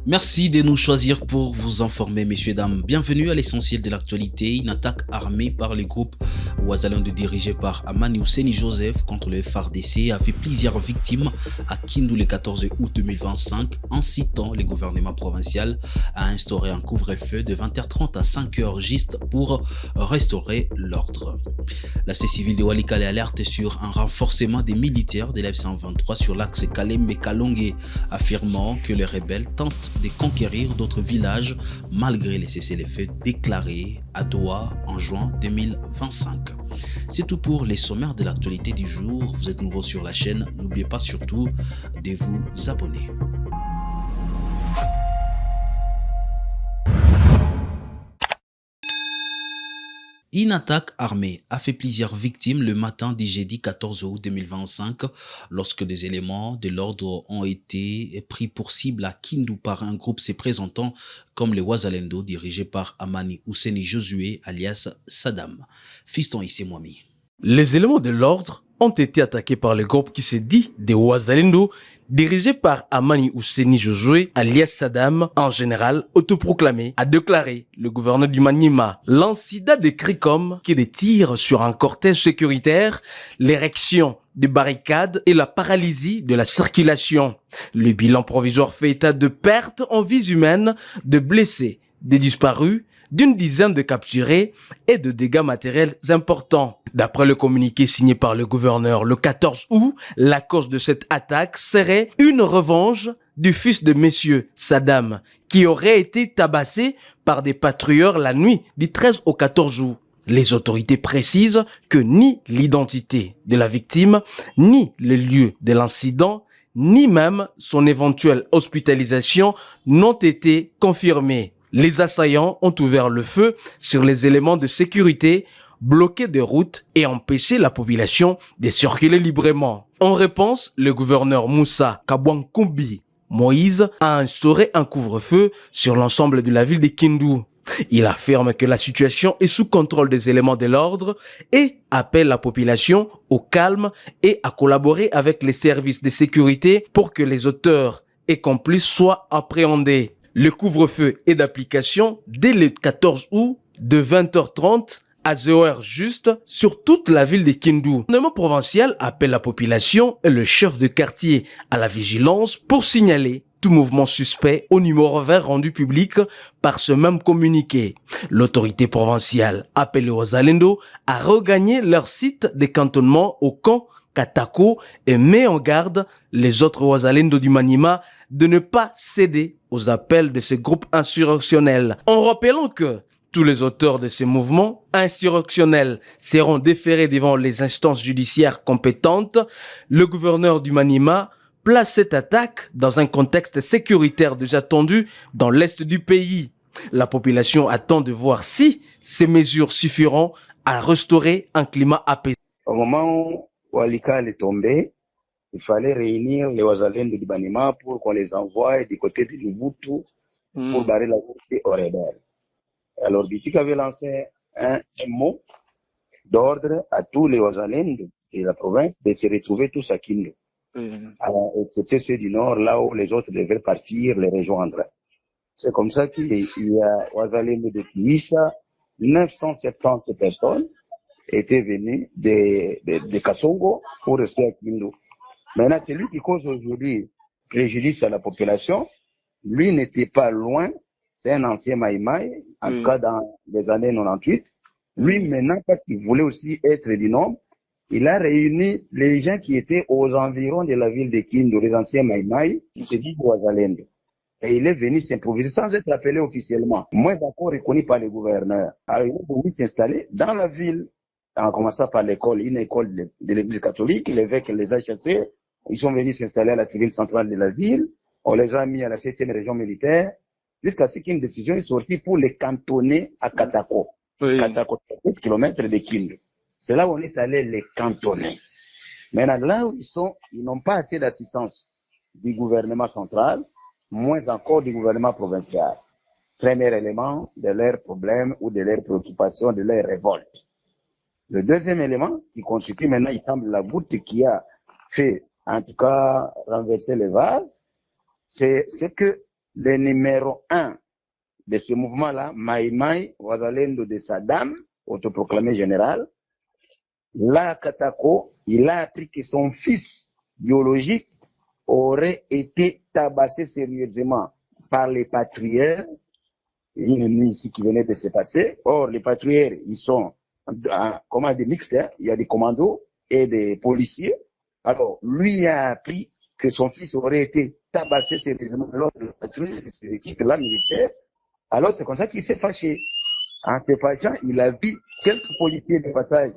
Merci de nous choisir pour vous informer, messieurs, dames. Bienvenue à l'essentiel de l'actualité. Une attaque armée par les groupes Ouazalendo dirigé par Amani Ouseni Joseph contre le FARDC a fait plusieurs victimes à Kindu le 14 août 2025, incitant le gouvernement provincial à instaurer un couvre-feu de 20h30 à 5h juste pour restaurer l'ordre. La société civile de Walikale alerte sur un renforcement des militaires de l'F-123 sur l'axe Kalem-Kalongue, affirmant que les rebelles tentent de conquérir d'autres villages malgré les cessez-le-feu déclarés à Doha en juin 2025. C'est tout pour les sommaires de l'actualité du jour. Vous êtes nouveau sur la chaîne, n'oubliez pas surtout de vous abonner. Une attaque armée a fait plusieurs victimes le matin du jeudi 14 août 2025 lorsque des éléments de l'ordre ont été pris pour cible à Kindu par un groupe se présentant comme les Ouazalendo dirigé par Amani Ouseni Josué alias Saddam. Fiston Issemouami. Les éléments de l'ordre ont été attaqués par le groupe qui se dit des Ouazalendo, dirigé par Amani Ouseni Josué, alias Saddam, en général autoproclamé, a déclaré le gouverneur du Maniema. L'incident décrit comme qui des tirs sur un cortège sécuritaire, l'érection de barricades et la paralysie de la circulation. Le bilan provisoire fait état de pertes en vies humaines, de blessés, de disparus, d'une dizaine de capturés et de dégâts matériels importants. D'après le communiqué signé par le gouverneur le 14 août, la cause de cette attaque serait une revanche du fils de Monsieur Saddam, qui aurait été tabassé par des patrouilleurs la nuit du 13 au 14 août. Les autorités précisent que ni l'identité de la victime, ni le lieu de l'incident, ni même son éventuelle hospitalisation n'ont été confirmés. Les assaillants ont ouvert le feu sur les éléments de sécurité, bloqué des routes et empêché la population de circuler librement. En réponse, le gouverneur Moussa Kabwankumbi Moïse a instauré un couvre-feu sur l'ensemble de la ville de Kindu. Il affirme que la situation est sous contrôle des éléments de l'ordre et appelle la population au calme et à collaborer avec les services de sécurité pour que les auteurs et complices soient appréhendés. Le couvre-feu est d'application dès le 14 août de 20h30 à 0h juste sur toute la ville de Kindu. Le gouvernement provincial appelle la population et le chef de quartier à la vigilance pour signaler tout mouvement suspect au numéro vert rendu public par ce même communiqué. L'autorité provinciale appelle les Ouazalendo à regagner leur site de cantonnement au camp Katako et met en garde les autres Ouazalendo du Maniema de ne pas céder aux appels de ces groupes insurrectionnels. En rappelant que tous les auteurs de ces mouvements insurrectionnels seront déférés devant les instances judiciaires compétentes, le gouverneur du Maniema place cette attaque dans un contexte sécuritaire déjà tendu dans l'est du pays. La population attend de voir si ces mesures suffiront à restaurer un climat apaisé. Au moment où Walikale est tombé, il fallait réunir les Ouazalendo du Maniema pour qu'on les envoie du côté de Lubutu pour barrer la route aux rebelles. Alors, Bitik avait lancé un mot d'ordre à tous les Ouazalendo de la province de se retrouver tous à Kindu. Alors, excepté ceux du nord, là où les autres devaient partir, les rejoindre. C'est comme ça qu'il y a Ouazalendo depuis ça, 970 personnes étaient venues de Kasongo pour rester à Kindu. Maintenant, celui qui cause aujourd'hui préjudice à la population, lui n'était pas loin, c'est un ancien Maïmaï, en tout cas dans les années 98. Lui, maintenant, parce qu'il voulait aussi être du nombre, il a réuni les gens qui étaient aux environs de la ville de Kindu, les anciens Maïmaï, qui se disent Ouazalendo. Et il est venu s'improviser sans être appelé officiellement, moins encore reconnu par les gouverneurs. Alors, il est venu s'installer dans la ville, en commençant par l'école, une école de l'église catholique, l'évêque les a chassés. Ils sont venus s'installer à la tribune centrale de la ville. On les a mis à la 7e région militaire. Jusqu'à ce qu'une décision est sortie pour les cantonner à Katako. Katako, 8 km de Kindu. C'est là où on est allé les cantonner. Maintenant, là où ils n'ont pas assez d'assistance du gouvernement central, moins encore du gouvernement provincial. Premier élément de leurs problèmes ou de leurs préoccupations, de leurs révoltes. Le deuxième élément, qui constitue maintenant, il semble, la goutte qui a fait, en tout cas, renverser les vases, c'est que le numéro 1 de ce mouvement-là, Maïmaï, Wazalendo de Saddam, autoproclamé général, là, Katako, il a appris que son fils biologique aurait été tabassé sérieusement par les patrouilleurs. Une nuit ici qui venait de se passer. Or, les patrouilleurs, ils sont comment des mixtes, hein? Il y a des commandos et des policiers. Alors, lui a appris que son fils aurait été tabassé sérieusement lors de la patrouille de cette équipe-là militaire. Alors, c'est comme ça qu'il s'est fâché. En se fâchant, il a vu quelques policiers de bataille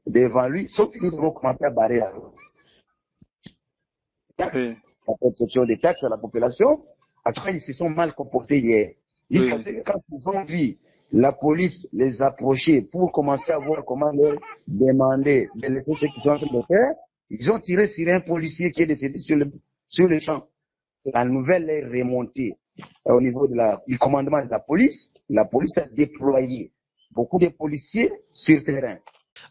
devant lui, sauf qu'ils vont commencer à barrer la route. Oui. La perception des taxes à la population. En tout cas, ils se sont mal comportés hier. Jusqu'à ce que quand ils ont vu la police les approcher pour commencer à voir comment leur demander de laisser ce qu'ils sont en train de faire, ils ont tiré sur un policier qui est décédé sur le champ. La nouvelle est remontée au niveau du commandement de la police. La police a déployé beaucoup de policiers sur terrain.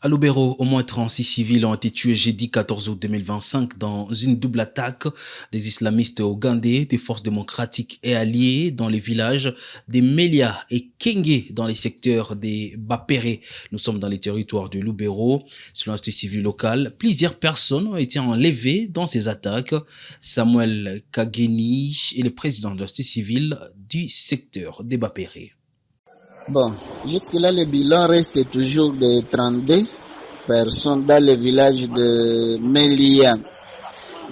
À Lubero, au moins 36 civils ont été tués jeudi 14 août 2025 dans une double attaque des islamistes ougandais, des forces démocratiques et alliées dans les villages des Melia et Kenge dans les secteurs des Bapere. Nous sommes dans les territoires de Lubero. Selon la société civile locale, plusieurs personnes ont été enlevées dans ces attaques. Samuel Kageni est le président de la société civile du secteur des Bapere. Bon, jusque-là, le bilan reste toujours de 32 personnes dans le village de Melia.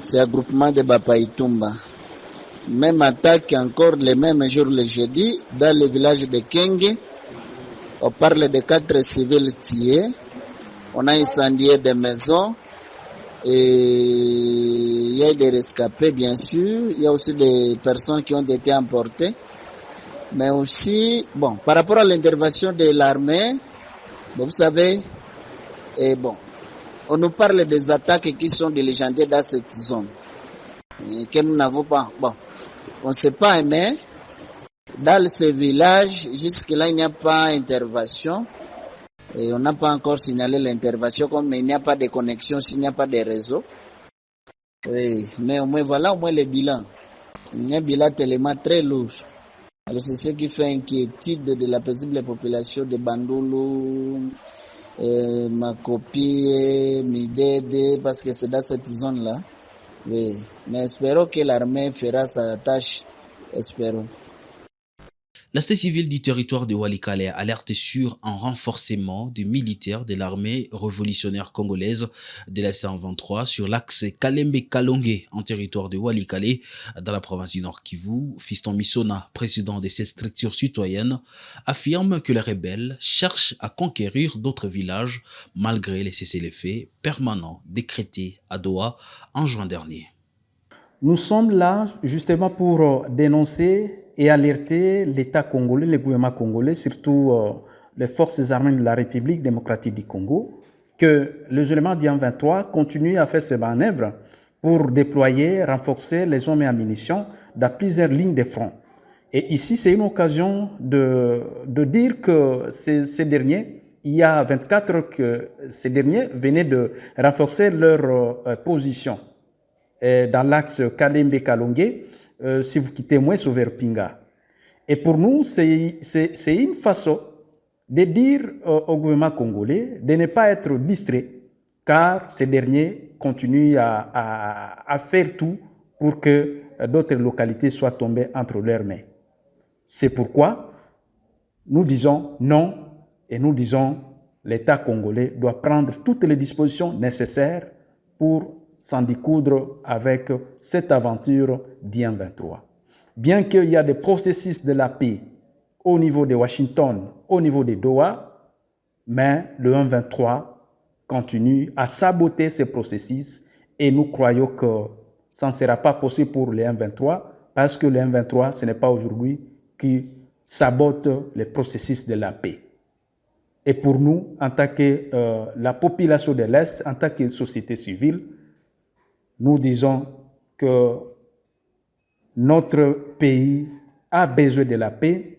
C'est un groupement de Bapaitumba. Même attaque encore le même jour, le jeudi, dans le village de Kenge. On parle de 4 civils tués. On a incendié des maisons. Et il y a des rescapés, bien sûr. Il y a aussi des personnes qui ont été emportées. Mais aussi, bon, par rapport à l'intervention de l'armée, vous savez, on nous parle des attaques qui sont diligentées dans cette zone, et que nous n'avons pas, on ne sait pas, mais dans ce village, jusque-là, il n'y a pas d'intervention, et on n'a pas encore signalé l'intervention, comme il n'y a pas de connexion, s'il n'y a pas de réseau. Oui, mais au moins, voilà au moins le bilan. Il y a un bilan tellement très lourd. Alors c'est ce qui fait inquiétude de la paisible population de Bandulu, Makopi, Midede, parce que c'est dans cette zone-là. Oui. Mais espérons que l'armée fera sa tâche. Espérons. La société civile du territoire de Walikale alerte sur un renforcement des militaires de l'armée révolutionnaire congolaise de la FC-23 sur l'axe Kalembe-Kalonge en territoire de Walikale dans la province du Nord Kivu. Fiston Misona, président de cette structure citoyenne, affirme que les rebelles cherchent à conquérir d'autres villages malgré les cessez-le-feu permanents décrétés à Doha en juin dernier. Nous sommes là justement pour dénoncer et alerter l'État congolais, le gouvernement congolais, surtout les forces armées de la République démocratique du Congo, que les éléments du 23 continuent à faire ses manœuvres pour déployer, renforcer les hommes et munitions dans plusieurs lignes de front. Et ici, c'est une occasion de dire que ces derniers, il y a 24 heures que ces derniers venaient de renforcer leur position dans l'axe Kalembe-Kalonge, si vous quittez moins vers Pinga. Et pour nous, c'est une façon de dire au gouvernement congolais de ne pas être distrait, car ces derniers continuent à faire tout pour que d'autres localités soient tombées entre leurs mains. C'est pourquoi nous disons non, et nous disons l'État congolais doit prendre toutes les dispositions nécessaires pour s'en découdre avec cette aventure d'IM23. Bien qu'il y a des processus de la paix au niveau de Washington, au niveau de Doha, mais le M23 continue à saboter ces processus et nous croyons que ça ne sera pas possible pour le M23 parce que le M23, ce n'est pas aujourd'hui qui sabote les processus de la paix. Et pour nous, en tant que la population de l'Est, en tant que société civile, nous disons que notre pays a besoin de la paix,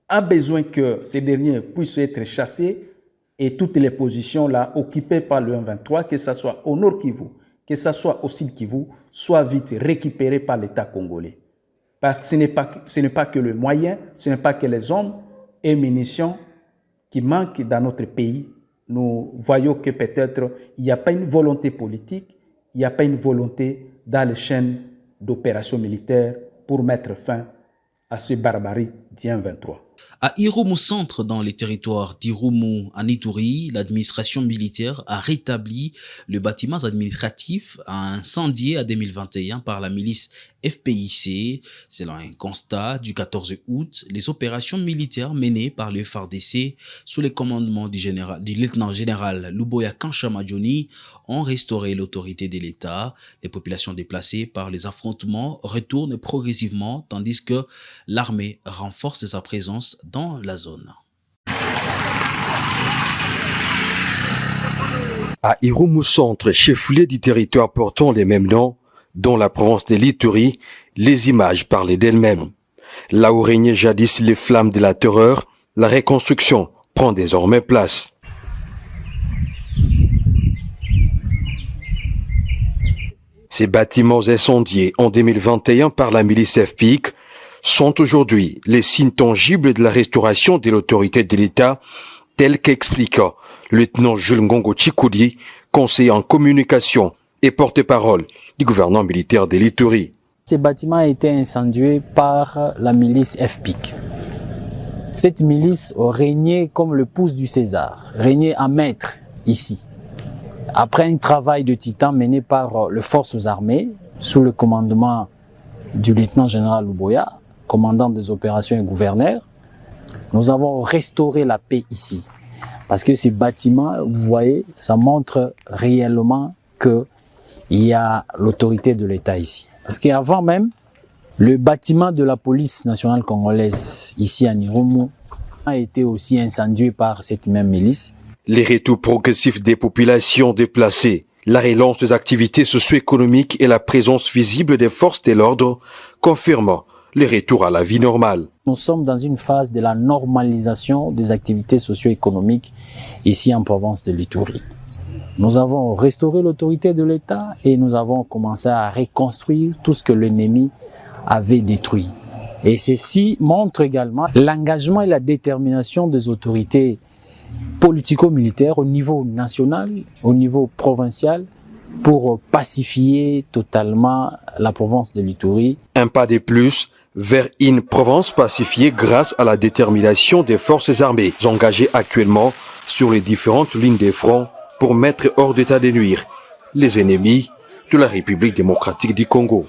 a besoin que ces derniers puissent être chassés et toutes les positions là occupées par le M23, que ce soit au Nord Kivu, que ce soit au Sud Kivu, soient vite récupérées par l'État congolais. Parce que ce n'est pas que le moyen, ce n'est pas que les hommes et munitions qui manquent dans notre pays. Nous voyons que peut-être il n'y a pas une volonté politique, il n'y a pas une volonté dans les chaînes d'opérations militaires pour mettre fin à ce barbarie d'I-23. À Irumu Centre, dans les territoires d'Irumu en Ituri, l'administration militaire a rétabli le bâtiment administratif incendié en 2021 par la milice FPIC. Selon un constat du 14 août, les opérations militaires menées par le FARDC sous le commandement du lieutenant-général Luboya Kanchamadjoni ont restauré l'autorité de l'État. Les populations déplacées par les affrontements retournent progressivement, tandis que l'armée renforce sa présence dans la zone. À Irumu Centre, chef-lieu du territoire portant les mêmes noms, dans la province de l'Ituri, les images parlaient d'elles-mêmes. Là où régnaient jadis les flammes de la terreur, la reconstruction prend désormais place. Ces bâtiments incendiés en 2021 par la milice FPIC sont aujourd'hui les signes tangibles de la restauration de l'autorité de l'État, tel qu'explique le lieutenant Jules Ngongo Chikoudi, conseiller en communication et porte-parole du gouvernement militaire de l'Ituri. Ces bâtiments ont été incendiés par la milice FPIC. Cette milice régnait comme le pouce du César, régnait à maître ici. Après un travail de titan mené par les forces armées, sous le commandement du lieutenant-général Luboya, commandant des opérations et gouverneur, nous avons restauré la paix ici. Parce que ces bâtiments, vous voyez, ça montre réellement qu'il y a l'autorité de l'État ici. Parce qu'avant même, le bâtiment de la police nationale congolaise, ici à Irumu, a été aussi incendié par cette même milice. Les retours progressifs des populations déplacées, la relance des activités socio-économiques et la présence visible des forces de l'ordre confirment le retour à la vie normale. Nous sommes dans une phase de la normalisation des activités socio-économiques ici en province de l'Ituri. Nous avons restauré l'autorité de l'État et nous avons commencé à reconstruire tout ce que l'ennemi avait détruit. Et ceci montre également l'engagement et la détermination des autorités politico-militaires au niveau national, au niveau provincial, pour pacifier totalement la province de l'Ituri. Un pas de plus vers une province pacifiée grâce à la détermination des forces armées engagées actuellement sur les différentes lignes de front pour mettre hors d'état de nuire les ennemis de la République démocratique du Congo.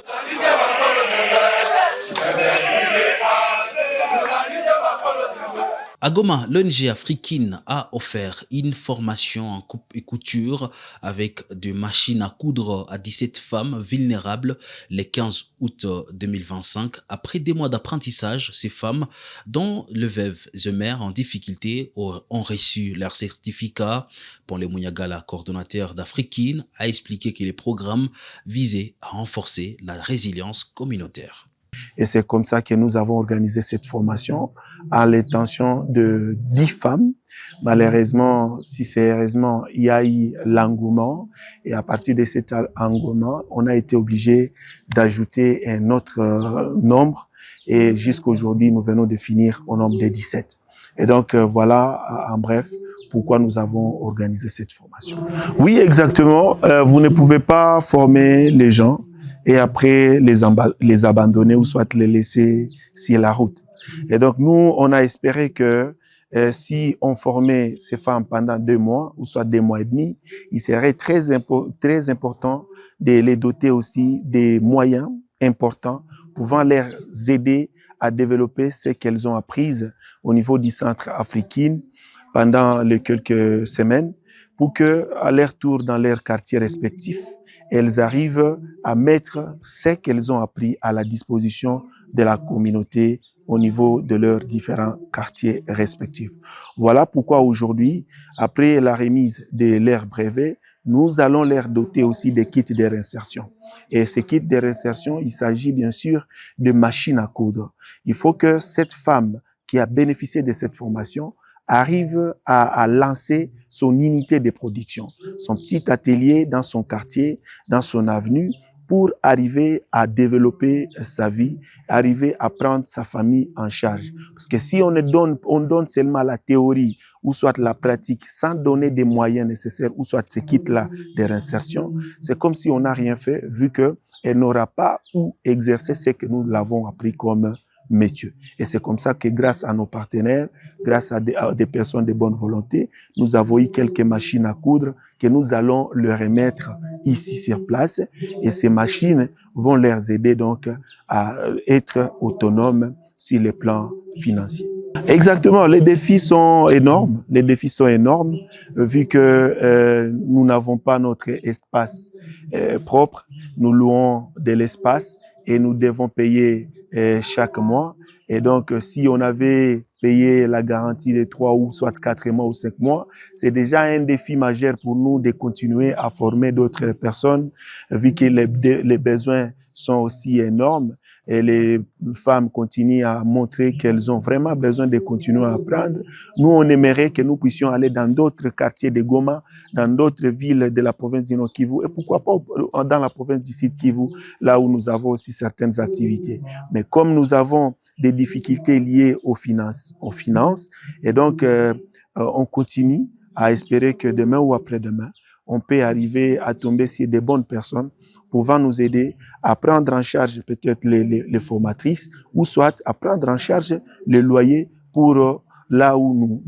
À Goma, l'ONG africaine a offert une formation en coupe et couture avec des machines à coudre à 17 femmes vulnérables le 15 août 2025. Après des mois d'apprentissage, ces femmes, dont le veuve et mère en difficulté, ont reçu leur certificat. Pour le Munyagala, coordonnateur d'Africaine, a expliqué que les programmes visaient à renforcer la résilience communautaire. Et c'est comme ça que nous avons organisé cette formation à l'intention de 10 femmes. Malheureusement, si sérieusement, il y a eu l'engouement. Et à partir de cet engouement, on a été obligé d'ajouter un autre nombre. Et jusqu'aujourd'hui, nous venons de finir au nombre de 17. Et donc, voilà, en bref, pourquoi nous avons organisé cette formation. Oui, exactement. Vous ne pouvez pas former les gens et après les abandonner ou soit les laisser sur la route. Et donc, nous, on a espéré que si on formait ces femmes pendant 2 mois ou soit 2 mois et demi, il serait très important de les doter aussi des moyens importants pouvant les aider à développer ce qu'elles ont appris au niveau du centre africain pendant les quelques semaines pour que, à leur tour dans leurs quartiers respectifs, elles arrivent à mettre ce qu'elles ont appris à la disposition de la communauté au niveau de leurs différents quartiers respectifs. Voilà pourquoi aujourd'hui, après la remise de leur brevet, nous allons leur doter aussi des kits de réinsertion. Et ces kits de réinsertion, il s'agit bien sûr de machines à coudre. Il faut que cette femme qui a bénéficié de cette formation arrive à lancer son unité de production, son petit atelier dans son quartier, dans son avenue, pour arriver à développer sa vie, arriver à prendre sa famille en charge. Parce que si on donne seulement la théorie ou soit la pratique sans donner des moyens nécessaires ou soit ce kit-là de réinsertion, c'est comme si on n'a rien fait vu qu'elle n'aura pas où exercer ce que nous l'avons appris comme métier. Et c'est comme ça que grâce à nos partenaires, grâce à des personnes de bonne volonté, nous avons eu quelques machines à coudre que nous allons leur remettre ici sur place. Et ces machines vont leur aider donc à être autonomes sur le plan financier. Exactement, les défis sont énormes. Les défis sont énormes vu que nous n'avons pas notre espace propre. Nous louons de l'espace et nous devons payer chaque mois. Et donc, si on avait payé la garantie de 3 ou soit 4 mois ou 5 mois, c'est déjà un défi majeur pour nous de continuer à former d'autres personnes, vu que les besoins sont aussi énormes. Et les femmes continuent à montrer qu'elles ont vraiment besoin de continuer à apprendre. Nous, on aimerait que nous puissions aller dans d'autres quartiers de Goma, dans d'autres villes de la province du Nord Kivu, et pourquoi pas dans la province du Sud Kivu, là où nous avons aussi certaines activités. Mais comme nous avons des difficultés liées aux finances, et donc on continue à espérer que demain ou après-demain, on peut arriver à tomber sur des bonnes personnes pouvant nous aider à prendre en charge peut-être les formatrices ou soit à prendre en charge les loyers pour là où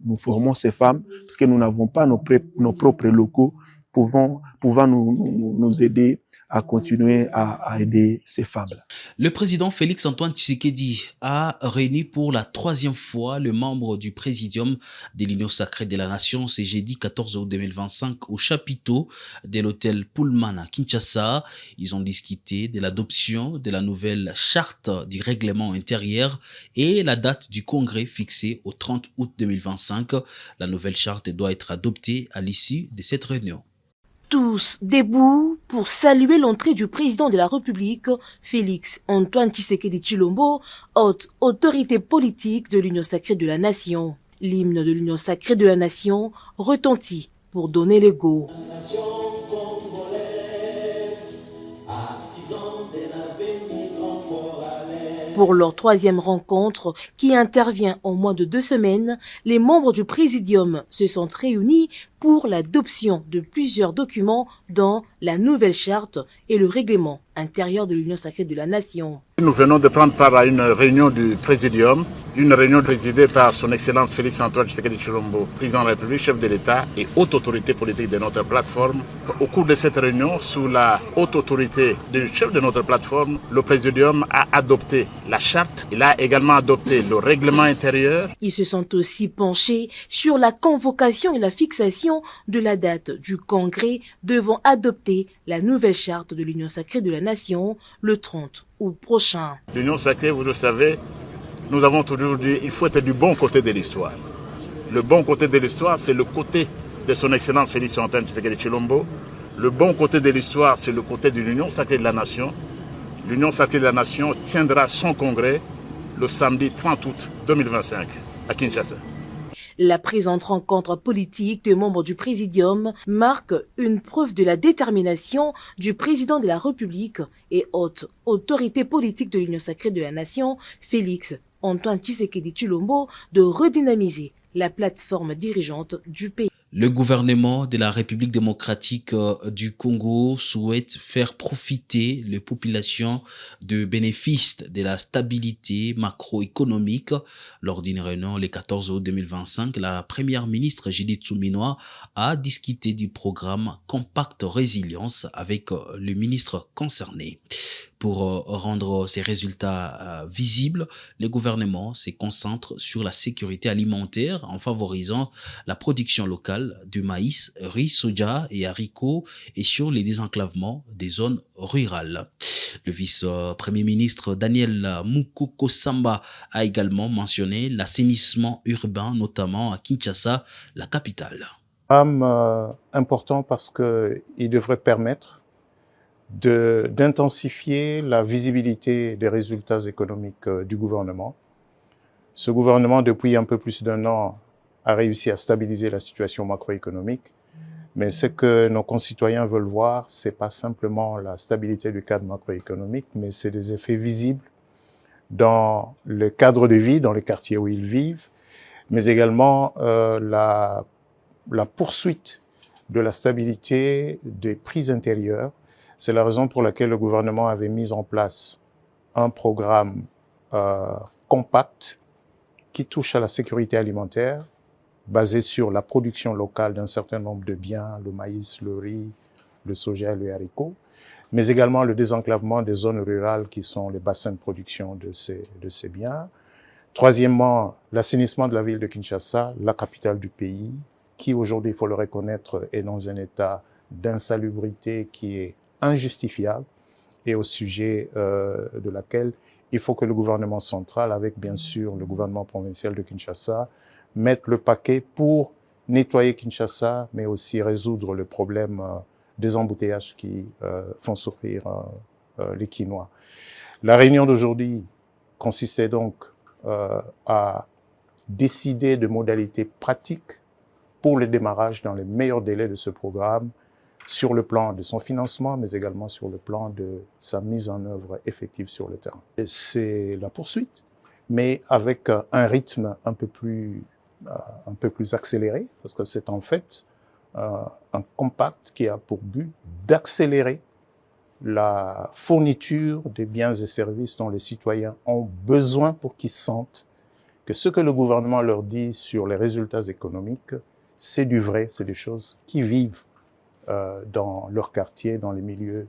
nous formons ces femmes, parce que nous n'avons pas nos propres locaux pouvant nous aider à continuer à aider ces femmes-là. Le président Félix Antoine Tshisekedi a réuni pour la 3e fois le membre du présidium de l'Union sacrée de la Nation ce jeudi 14 août 2025 au chapiteau de l'hôtel Pullman à Kinshasa. Ils ont discuté de l'adoption de la nouvelle charte du règlement intérieur et la date du congrès fixée au 30 août 2025. La nouvelle charte doit être adoptée à l'issue de cette réunion. Tous debout pour saluer l'entrée du président de la République, Félix Antoine Tshisekedi Tshilombo, haute autorité politique de l'Union sacrée de la Nation. L'hymne de l'Union sacrée de la Nation retentit pour donner les go. Pour leur 3e rencontre, qui intervient en moins de 2 semaines, les membres du Présidium se sont réunis pour l'adoption de plusieurs documents dont la nouvelle charte et le règlement intérieur de l'Union sacrée de la Nation. Nous venons de prendre part à une réunion du Présidium, une réunion présidée par son Excellence Félix Antoine Tshisekedi Tshilombo, président de la République, chef de l'État et haute autorité politique de notre plateforme. Au cours de cette réunion, sous la haute autorité du chef de notre plateforme, le Présidium a adopté la charte. Il a également adopté le règlement intérieur. Ils se sont aussi penchés sur la convocation et la fixation de la date du congrès devant adopter la nouvelle charte de l'Union sacrée de la Nation le 30 août prochain. L'Union sacrée, vous le savez, nous avons toujours dit qu'il faut être du bon côté de l'histoire. Le bon côté de l'histoire, c'est le côté de son Excellence Félix Antoine Tshisekedi Tshilombo. Le bon côté de l'histoire, c'est le côté de l'Union sacrée de la Nation. L'Union sacrée de la Nation tiendra son congrès le samedi 30 août 2025 à Kinshasa. La présente rencontre politique des membres du Présidium marque une preuve de la détermination du président de la République et haute autorité politique de l'Union sacrée de la Nation, Félix Antoine Tshisekedi Tshilombo, de redynamiser la plateforme dirigeante du pays. Le gouvernement de la République démocratique du Congo souhaite faire profiter les populations de bénéfices de la stabilité macroéconomique. Lors d'une réunion le 14 août 2025, la première ministre Judith Suminwa a discuté du programme Compact Résilience avec le ministre concerné. Pour rendre ces résultats visibles, le gouvernement se concentre sur la sécurité alimentaire en favorisant la production locale de maïs, riz, soja et haricots et sur les désenclavements des zones rurales. Le vice-premier ministre Daniel Mukoko Samba a également mentionné l'assainissement urbain, notamment à Kinshasa, la capitale. Important parce qu'il devrait permettre d'intensifier la visibilité des résultats économiques du gouvernement. Ce gouvernement, depuis un peu plus d'1 an, a réussi à stabiliser la situation macroéconomique Mais ce que nos concitoyens veulent voir, c'est pas simplement la stabilité du cadre macroéconomique, mais c'est des effets visibles dans le cadre de vie, dans les quartiers où ils vivent, mais également la poursuite de la stabilité des prix intérieurs. C'est la raison pour laquelle le gouvernement avait mis en place un programme compact qui touche à la sécurité alimentaire, basé sur la production locale d'un certain nombre de biens, le maïs, le riz, le soja et le haricot, mais également le désenclavement des zones rurales qui sont les bassins de production de ces biens. Troisièmement, l'assainissement de la ville de Kinshasa, la capitale du pays, qui aujourd'hui, il faut le reconnaître, est dans un état d'insalubrité qui est injustifiable et au sujet de laquelle il faut que le gouvernement central, avec bien sûr le gouvernement provincial de Kinshasa, mette le paquet pour nettoyer Kinshasa, mais aussi résoudre le problème des embouteillages qui font souffrir les Kinois. La réunion d'aujourd'hui consistait donc à décider de modalités pratiques pour le démarrage dans les meilleurs délais de ce programme, sur le plan de son financement, mais également sur le plan de sa mise en œuvre effective sur le terrain. C'est la poursuite, mais avec un rythme un peu plus accéléré, parce que c'est en fait un compact qui a pour but d'accélérer la fourniture des biens et services dont les citoyens ont besoin pour qu'ils sentent que ce que le gouvernement leur dit sur les résultats économiques, c'est du vrai, c'est des choses qui vivent dans leur quartier, dans les milieux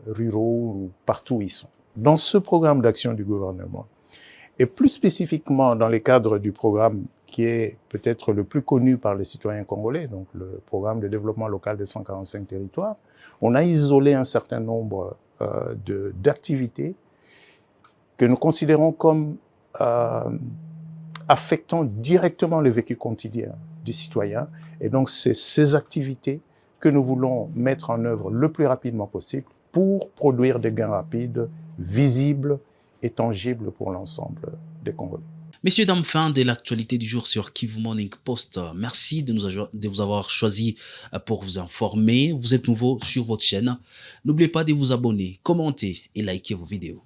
ruraux ou partout où ils sont. Dans ce programme d'action du gouvernement, et plus spécifiquement dans les cadres du programme qui est peut-être le plus connu par les citoyens congolais, donc le programme de développement local de 145 territoires, on a isolé un certain nombre d'activités que nous considérons comme affectant directement le vécu quotidien des citoyens. Et donc, c'est ces activités que nous voulons mettre en œuvre le plus rapidement possible pour produire des gains rapides, visibles et tangibles pour l'ensemble des Congolais. Messieurs, dames, fin de l'actualité du jour sur Kivu Morning Post. Merci de vous avoir choisi pour vous informer. Vous êtes nouveau sur votre chaîne. N'oubliez pas de vous abonner, commenter et liker vos vidéos.